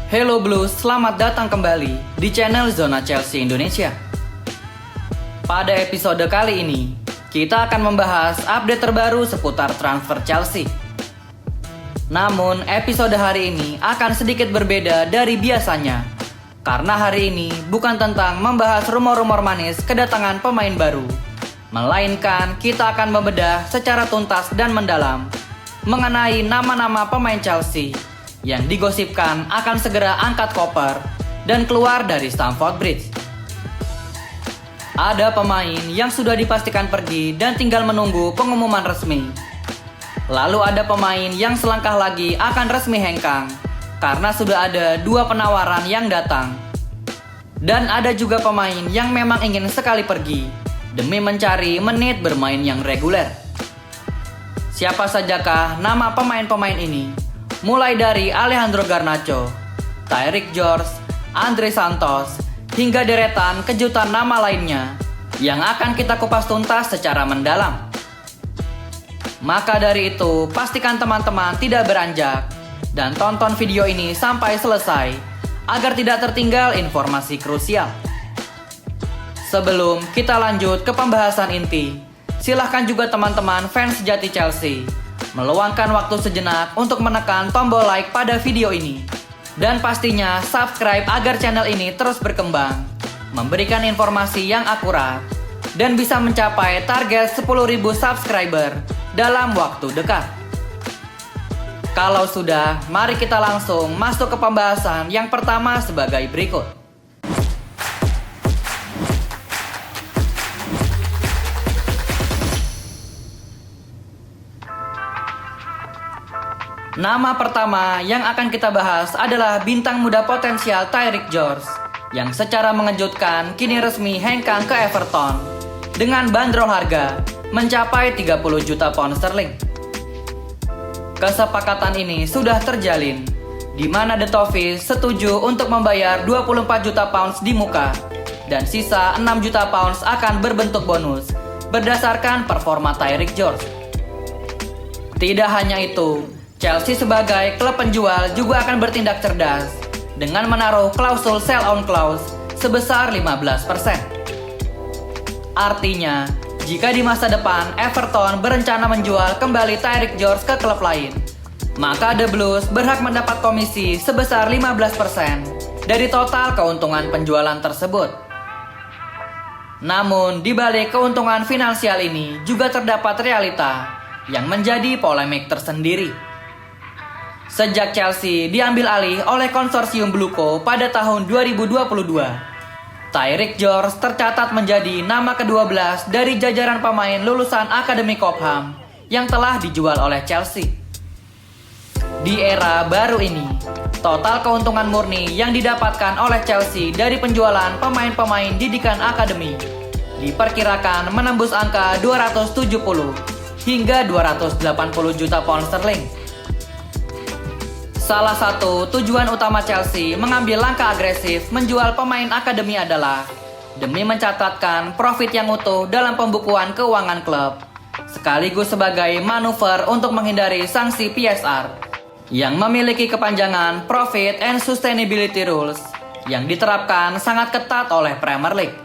Hello Blues, selamat datang kembali di channel Zona Chelsea Indonesia. Pada episode kali ini, kita akan membahas update terbaru seputar transfer Chelsea. Namun, episode hari ini akan sedikit berbeda dari biasanya, karena hari ini bukan tentang membahas rumor-rumor manis kedatangan pemain baru, melainkan kita akan membedah secara tuntas dan mendalam mengenai nama-nama pemain Chelsea yang digosipkan akan segera angkat koper dan keluar dari Stamford Bridge. Ada pemain yang sudah dipastikan pergi dan tinggal menunggu pengumuman resmi. Lalu ada pemain yang selangkah lagi akan resmi hengkang karena sudah ada 2 penawaran yang datang. Dan ada juga pemain yang memang ingin sekali pergi demi mencari menit bermain yang reguler. Siapa sajakah nama pemain-pemain ini? Mulai dari Alejandro Garnacho, Tyrick George, Andre Santos, hingga deretan kejutan nama lainnya yang akan kita kupas tuntas secara mendalam. Maka dari itu, pastikan teman-teman tidak beranjak dan tonton video ini sampai selesai agar tidak tertinggal informasi krusial. Sebelum kita lanjut ke pembahasan inti, silahkan juga teman-teman fans sejati Chelsea meluangkan waktu sejenak untuk menekan tombol like pada video ini. Dan pastinya subscribe agar channel ini terus berkembang, memberikan informasi yang akurat, dan bisa mencapai target 10.000 subscriber dalam waktu dekat. Kalau sudah, mari kita langsung masuk ke pembahasan yang pertama sebagai berikut. Nama pertama yang akan kita bahas adalah bintang muda potensial Tyrick George yang secara mengejutkan kini resmi hengkang ke Everton dengan bandrol harga mencapai 30 juta pound sterling. Kesepakatan ini sudah terjalin di mana The Toffees setuju untuk membayar 24 juta pounds di muka dan sisa 6 juta pounds akan berbentuk bonus berdasarkan performa Tyrick George. Tidak hanya itu, Chelsea sebagai klub penjual juga akan bertindak cerdas dengan menaruh klausul sell on clause sebesar 15%. Artinya, jika di masa depan Everton berencana menjual kembali Tyrick George ke klub lain, maka The Blues berhak mendapat komisi sebesar 15% dari total keuntungan penjualan tersebut. Namun, di balik keuntungan finansial ini juga terdapat realita yang menjadi polemik tersendiri. Sejak Chelsea diambil alih oleh konsorsium Bluco pada tahun 2022, Tyrick George tercatat menjadi nama ke-12 dari jajaran pemain lulusan Akademi Cobham yang telah dijual oleh Chelsea. Di era baru ini, total keuntungan murni yang didapatkan oleh Chelsea dari penjualan pemain-pemain didikan akademi diperkirakan menembus angka 270 hingga 280 juta pound sterling. Salah satu tujuan utama Chelsea mengambil langkah agresif menjual pemain akademi adalah demi mencatatkan profit yang utuh dalam pembukuan keuangan klub, sekaligus sebagai manuver untuk menghindari sanksi PSR yang memiliki kepanjangan Profit and Sustainability Rules yang diterapkan sangat ketat oleh Premier League.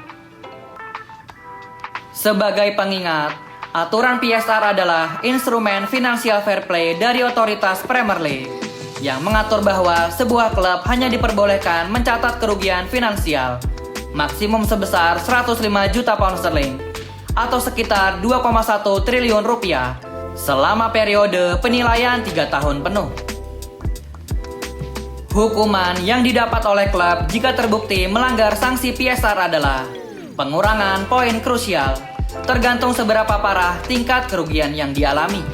Sebagai pengingat, aturan PSR adalah instrumen financial fair play dari otoritas Premier League yang mengatur bahwa sebuah klub hanya diperbolehkan mencatat kerugian finansial maksimum sebesar 105 juta pound sterling atau sekitar 2,1 triliun rupiah selama periode penilaian 3 tahun penuh. Hukuman yang didapat oleh klub jika terbukti melanggar sanksi PSR adalah pengurangan poin krusial tergantung seberapa parah tingkat kerugian yang dialami.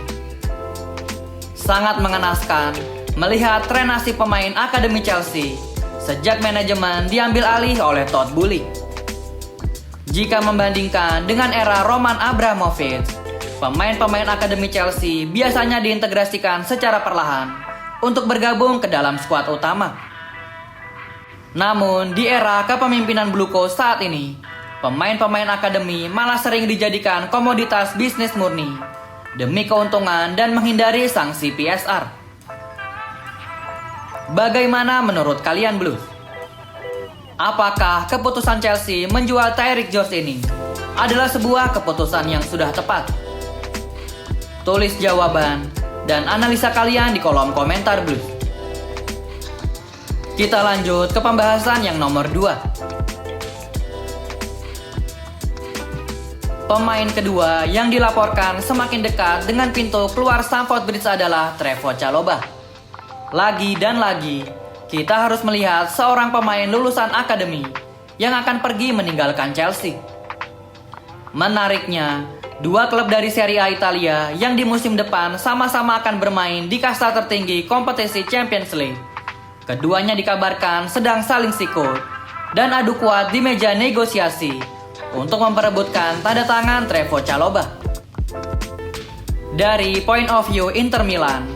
Sangat mengenaskan melihat tren nasib pemain akademi Chelsea sejak manajemen diambil alih oleh Todd Boehly. Jika membandingkan dengan era Roman Abramovich, pemain-pemain akademi Chelsea biasanya diintegrasikan secara perlahan untuk bergabung ke dalam skuad utama. Namun di era kepemimpinan Bluco saat ini, pemain-pemain akademi malah sering dijadikan komoditas bisnis murni demi keuntungan dan menghindari sanksi PSR. Bagaimana menurut kalian Blues? Apakah keputusan Chelsea menjual Tyreek Jones ini adalah sebuah keputusan yang sudah tepat? Tulis jawaban dan analisa kalian di kolom komentar Blues. Kita lanjut ke pembahasan yang nomor 2. Pemain kedua yang dilaporkan semakin dekat dengan pintu keluar Stamford Bridge adalah Trevoh Chalobah. Lagi dan lagi, kita harus melihat seorang pemain lulusan akademi yang akan pergi meninggalkan Chelsea. Menariknya, dua klub dari Serie A Italia yang di musim depan sama-sama akan bermain di kasta tertinggi kompetisi Champions League. Keduanya dikabarkan sedang saling sikut dan adu kuat di meja negosiasi untuk memperebutkan tanda tangan Trevoh Chalobah. Dari point of view Inter Milan,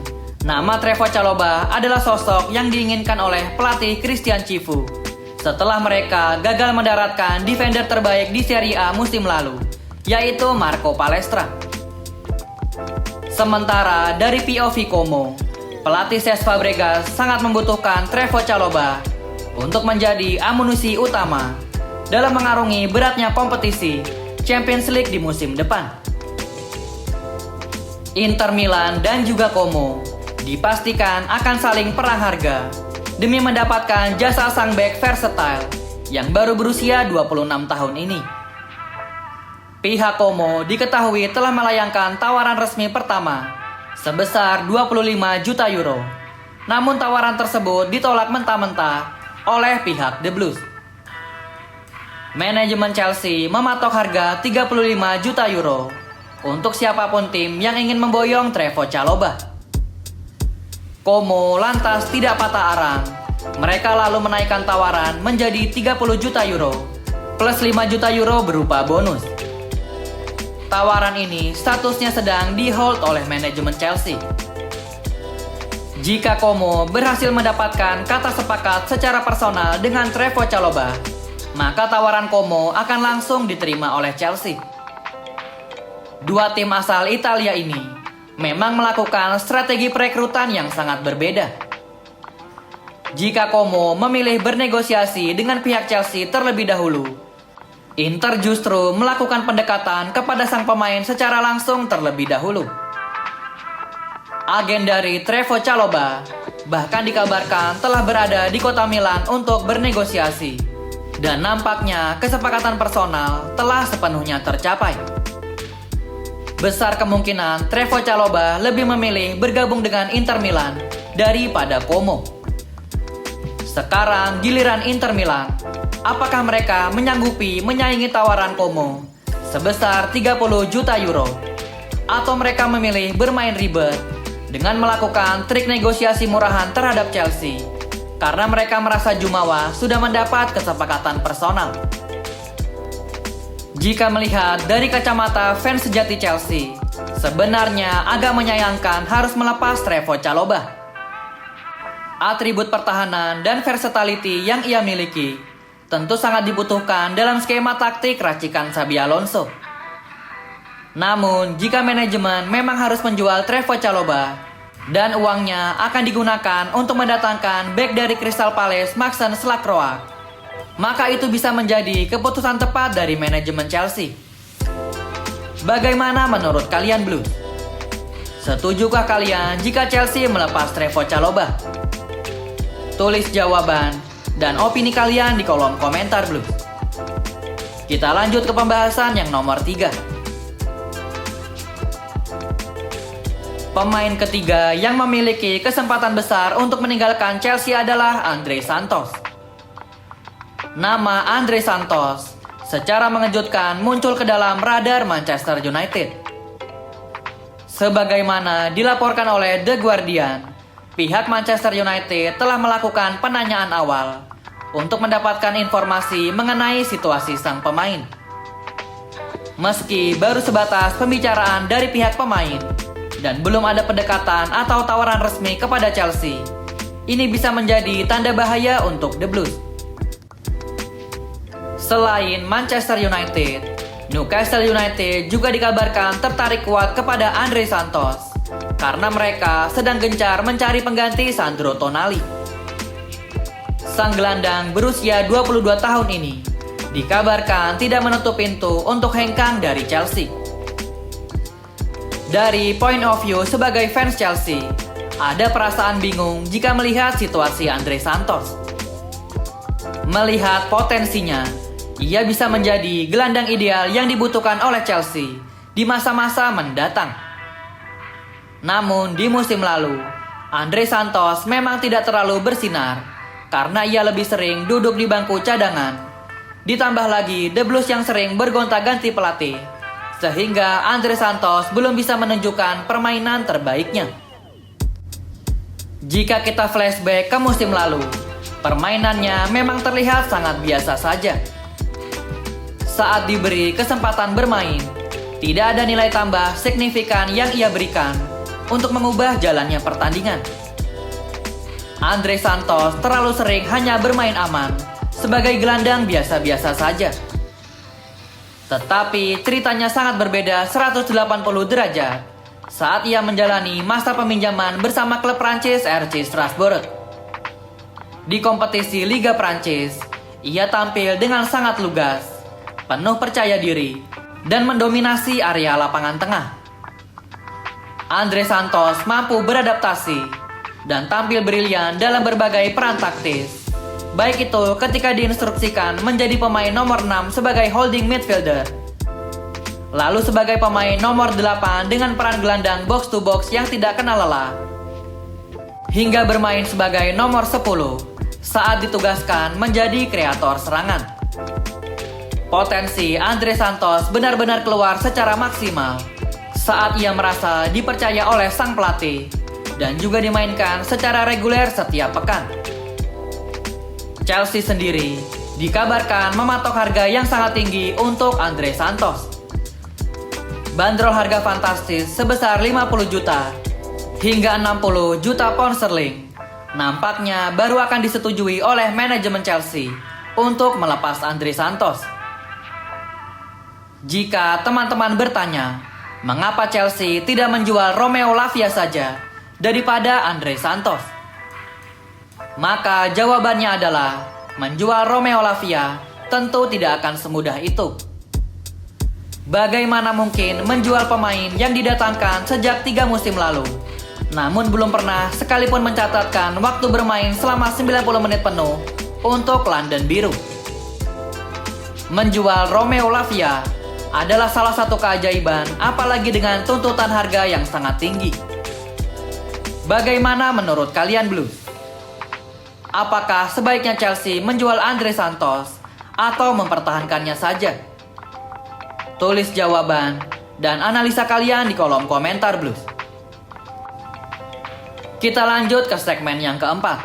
nama Trevoh Chalobah adalah sosok yang diinginkan oleh pelatih Christian Chivu setelah mereka gagal mendaratkan defender terbaik di Serie A musim lalu, yaitu Marco Palestra. Sementara dari POV Como, pelatih Cesc Fabregas sangat membutuhkan Trevoh Chalobah untuk menjadi amunisi utama dalam mengarungi beratnya kompetisi Champions League di musim depan. Inter Milan dan juga Como dipastikan akan saling perang harga demi mendapatkan jasa sang bek versatile yang baru berusia 26 tahun ini. Pihak Como diketahui telah melayangkan tawaran resmi pertama sebesar 25 juta euro. Namun tawaran tersebut ditolak mentah-mentah oleh pihak The Blues. Manajemen Chelsea mematok harga 35 juta euro untuk siapapun tim yang ingin memboyong Trevoh Chalobah. Como lantas tidak patah arang. Mereka lalu menaikkan tawaran menjadi 30 juta euro plus 5 juta euro berupa bonus. Tawaran ini statusnya sedang di-hold oleh manajemen Chelsea. Jika Como berhasil mendapatkan kata sepakat secara personal dengan Trevoh Chalobah, maka tawaran Como akan langsung diterima oleh Chelsea. Dua tim asal Italia ini memang melakukan strategi perekrutan yang sangat berbeda. Jika Como memilih bernegosiasi dengan pihak Chelsea terlebih dahulu, Inter justru melakukan pendekatan kepada sang pemain secara langsung terlebih dahulu. Agen dari Trevoh Chalobah bahkan dikabarkan telah berada di kota Milan untuk bernegosiasi. Dan nampaknya kesepakatan personal telah sepenuhnya tercapai. Besar kemungkinan Trevoh Chalobah lebih memilih bergabung dengan Inter Milan daripada Como. Sekarang giliran Inter Milan. Apakah mereka menyanggupi menyaingi tawaran Como sebesar 30 juta euro? Atau mereka memilih bermain ribet dengan melakukan trik negosiasi murahan terhadap Chelsea karena mereka merasa Jumawa sudah mendapat kesepakatan personal? Jika melihat dari kacamata fans sejati Chelsea, sebenarnya agak menyayangkan harus melepas Trevoh Chalobah. Atribut pertahanan dan versatility yang ia miliki tentu sangat dibutuhkan dalam skema taktik racikan Xabi Alonso. Namun, jika manajemen memang harus menjual Trevoh Chalobah dan uangnya akan digunakan untuk mendatangkan bek dari Crystal Palace Maxence Lacroix, maka itu bisa menjadi keputusan tepat dari manajemen Chelsea. Bagaimana menurut kalian Blues? Setujukah kalian jika Chelsea melepas Trevoh Chalobah? Tulis jawaban dan opini kalian di kolom komentar Blues. Kita lanjut ke pembahasan yang nomor 3. Pemain ketiga yang memiliki kesempatan besar untuk meninggalkan Chelsea adalah Andre Santos. Nama Andre Santos secara mengejutkan muncul ke dalam radar Manchester United. Sebagaimana dilaporkan oleh The Guardian, pihak Manchester United telah melakukan penanyaan awal untuk mendapatkan informasi mengenai situasi sang pemain. Meski baru sebatas pembicaraan dari pihak pemain dan belum ada pendekatan atau tawaran resmi kepada Chelsea, ini bisa menjadi tanda bahaya untuk The Blues. Selain Manchester United, Newcastle United juga dikabarkan tertarik kuat kepada Andre Santos karena mereka sedang gencar mencari pengganti Sandro Tonali. Sang gelandang berusia 22 tahun ini dikabarkan tidak menutup pintu untuk hengkang dari Chelsea. Dari point of view sebagai fans Chelsea, ada perasaan bingung jika melihat situasi Andre Santos. Melihat potensinya, ia bisa menjadi gelandang ideal yang dibutuhkan oleh Chelsea di masa-masa mendatang. Namun di musim lalu, Andre Santos memang tidak terlalu bersinar karena ia lebih sering duduk di bangku cadangan. Ditambah lagi The Blues yang sering bergonta-ganti pelatih, sehingga Andre Santos belum bisa menunjukkan permainan terbaiknya. Jika kita flashback ke musim lalu, permainannya memang terlihat sangat biasa saja. Saat diberi kesempatan bermain, tidak ada nilai tambah signifikan yang ia berikan untuk mengubah jalannya pertandingan. Andre Santos terlalu sering hanya bermain aman sebagai gelandang biasa-biasa saja. Tetapi ceritanya sangat berbeda 180 derajat saat ia menjalani masa peminjaman bersama klub Prancis RC Strasbourg. Di kompetisi Liga Prancis, ia tampil dengan sangat lugas, penuh percaya diri, dan mendominasi area lapangan tengah. Andre Santos mampu beradaptasi dan tampil brilian dalam berbagai peran taktis. Baik itu ketika diinstruksikan menjadi pemain nomor 6 sebagai holding midfielder, lalu sebagai pemain nomor 8 dengan peran gelandang box to box yang tidak kenal lelah, hingga bermain sebagai nomor 10 saat ditugaskan menjadi kreator serangan. Potensi Andre Santos benar-benar keluar secara maksimal saat ia merasa dipercaya oleh sang pelatih dan juga dimainkan secara reguler setiap pekan. Chelsea sendiri dikabarkan mematok harga yang sangat tinggi untuk Andre Santos. Bandrol harga fantastis sebesar 50 juta hingga 60 juta pound sterling nampaknya baru akan disetujui oleh manajemen Chelsea untuk melepas Andre Santos. Jika teman-teman bertanya, mengapa Chelsea tidak menjual Romeo Lavia saja daripada Andre Santos? Maka jawabannya adalah, menjual Romeo Lavia tentu tidak akan semudah itu. Bagaimana mungkin menjual pemain yang didatangkan sejak 3 musim lalu, namun belum pernah sekalipun mencatatkan waktu bermain selama 90 menit penuh untuk London Biru? Menjual Romeo Lavia adalah salah satu keajaiban, apalagi dengan tuntutan harga yang sangat tinggi. Bagaimana menurut kalian Blues? Apakah sebaiknya Chelsea menjual Andre Santos atau mempertahankannya saja? Tulis jawaban dan analisa kalian di kolom komentar Blues. Kita lanjut ke segmen yang keempat.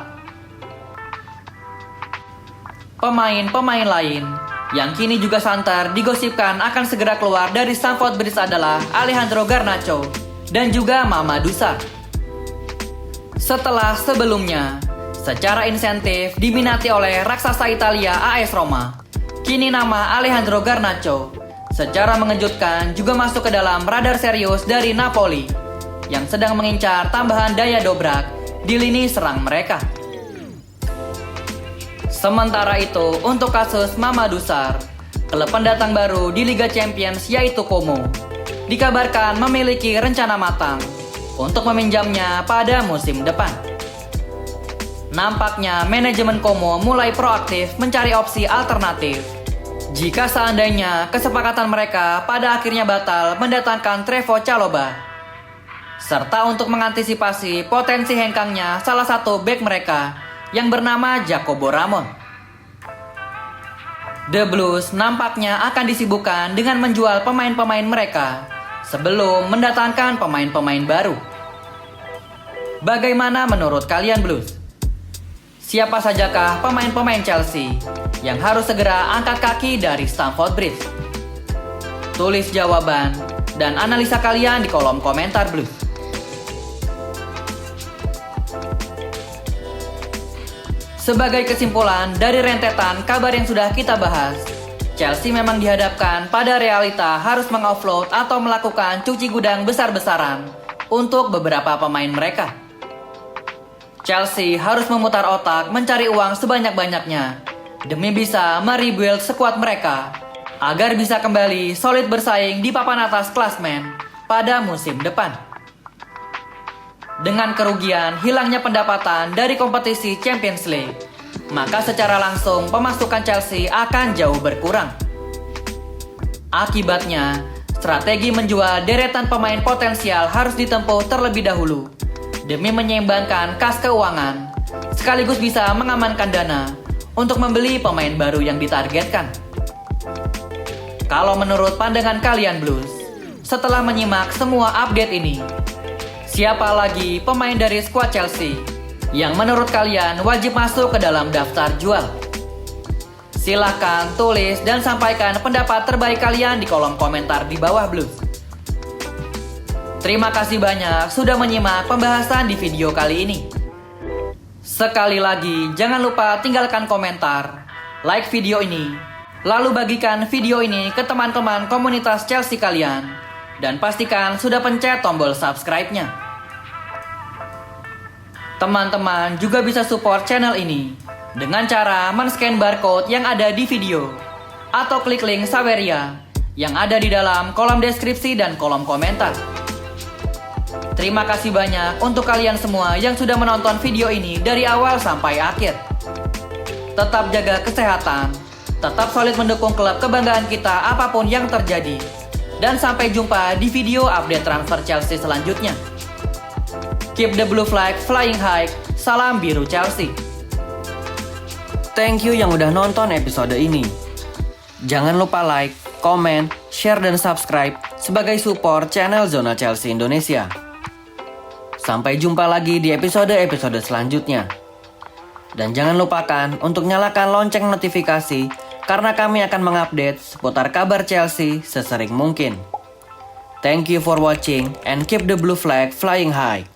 Pemain-pemain lain yang kini juga santer digosipkan akan segera keluar dari Stamford Bridge adalah Alejandro Garnacho dan juga Mamadou Sarr. Setelah sebelumnya secara insentif diminati oleh raksasa Italia AS Roma, kini nama Alejandro Garnacho secara mengejutkan juga masuk ke dalam radar serius dari Napoli yang sedang mengincar tambahan daya dobrak di lini serang mereka. Sementara itu untuk kasus Mamadou Sarr, klub pendatang baru di Liga Champions yaitu Como dikabarkan memiliki rencana matang untuk meminjamnya pada musim depan. Nampaknya manajemen Como mulai proaktif mencari opsi alternatif jika seandainya kesepakatan mereka pada akhirnya batal mendatangkan Trevoh Chalobah, serta untuk mengantisipasi potensi hengkangnya salah satu bek mereka yang bernama Jacobo Ramon. The Blues nampaknya akan disibukkan dengan menjual pemain-pemain mereka sebelum mendatangkan pemain-pemain baru. Bagaimana menurut kalian Blues? Siapa sajakah pemain-pemain Chelsea yang harus segera angkat kaki dari Stamford Bridge? Tulis jawaban dan analisa kalian di kolom komentar Blues. Sebagai kesimpulan dari rentetan kabar yang sudah kita bahas, Chelsea memang dihadapkan pada realita harus mengoffload atau melakukan cuci gudang besar-besaran untuk beberapa pemain mereka. Chelsea harus memutar otak mencari uang sebanyak-banyaknya demi bisa merebuild skuad mereka agar bisa kembali solid bersaing di papan atas klasmen pada musim depan. Dengan kerugian hilangnya pendapatan dari kompetisi Champions League, maka secara langsung pemasukan Chelsea akan jauh berkurang. Akibatnya, strategi menjual deretan pemain potensial harus ditempuh terlebih dahulu demi menyeimbangkan kas keuangan, sekaligus bisa mengamankan dana untuk membeli pemain baru yang ditargetkan. Kalau menurut pandangan kalian Blues, setelah menyimak semua update ini, siapa lagi pemain dari skuad Chelsea yang menurut kalian wajib masuk ke dalam daftar jual? Silahkan tulis dan sampaikan pendapat terbaik kalian di kolom komentar di bawah Blues. Terima kasih banyak sudah menyimak pembahasan di video kali ini. Sekali lagi, jangan lupa tinggalkan komentar, like video ini, lalu bagikan video ini ke teman-teman komunitas Chelsea kalian, dan pastikan sudah pencet tombol subscribe-nya. Teman-teman juga bisa support channel ini dengan cara men-scan barcode yang ada di video, atau klik link Saweria yang ada di dalam kolom deskripsi dan kolom komentar. Terima kasih banyak untuk kalian semua yang sudah menonton video ini dari awal sampai akhir. Tetap jaga kesehatan, tetap solid mendukung klub kebanggaan kita apapun yang terjadi. Dan sampai jumpa di video update transfer Chelsea selanjutnya. Keep the blue flag flying high, salam biru Chelsea. Thank you yang udah nonton episode ini. Jangan lupa like, comment, share, dan subscribe sebagai support channel Zona Chelsea Indonesia. Sampai jumpa lagi di episode-episode selanjutnya. Dan jangan lupakan untuk nyalakan lonceng notifikasi karena kami akan mengupdate seputar kabar Chelsea sesering mungkin. Thank you for watching and keep the blue flag flying high.